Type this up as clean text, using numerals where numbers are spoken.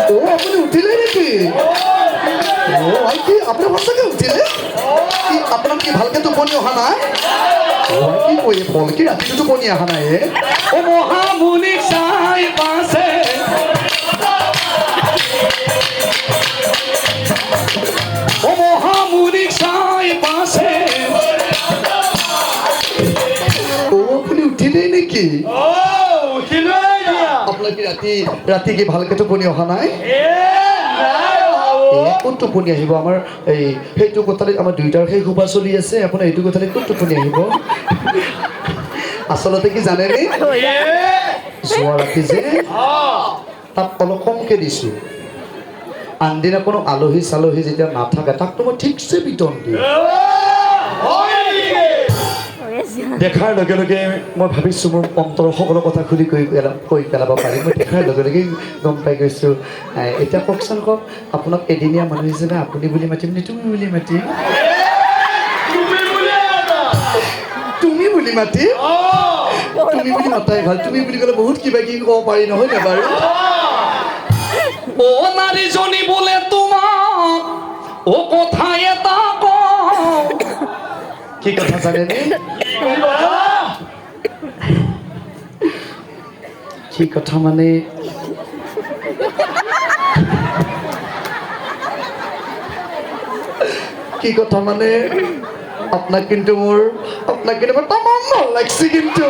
ও আপনি উঠিলে নেকি ও ভাই কি আপনার সঁচাকে উঠিলে কি আপনার কি ভালকে টোপনি অহা নাই ও ভাই কি কয় ফল কি ৰাতিটো টোপনি অহা নাই ও মহামুনি চাই পাছে ও মহামুনি চাই পাছে ও আপনি উঠিলে নেকি আপনার কি রাতি কি ভালকে টোপনি অহা নাই ক'ত টোপনি আহিব আমাৰ এই সেইটো কোঠালিত আমাৰ দুইটাৰ সেই খোপা চলি আছে আপোনাৰ এইটো কোঠালিত ক'ত টোপনি আহিব আচলতে কি জানেনে যোৱা ৰাতি যে তাক অলপ কমকৈ দিছোঁ আনদিনা কোনো আলহী চালহী যেতিয়া নাথাকে তাকতো মই ঠিকছে বিতন দিওঁ দেখাৰ লগে লগে মই ভাবিছোঁ মোৰ অন্তৰৰ সকলো কথা খুলি কৈ পেলাব পাৰিম মই দেখাৰ লগে লগে গম পাই গৈছোঁ এতিয়া কওকচোন কওক আপোনাক এদিনীয়া মানুহ হিচাপে আপুনি বুলি মাতিম নে তুমি বুলি মাতিম তুমি বুলি মাতিম তুমি বুলি মাতাই ভাল তুমি বুলি ক'লে বহুত কিবা কিবি ক'ব পাৰি নহয় নে বাৰু ও নারীজনী বলে তোমাক ও কথা এটা কওঁ কি কথা জানেনে কি কথা মানে কি কথা মানে আপোনাক কিন্তু মোৰ তামাম ভাল লাগছে কিন্তু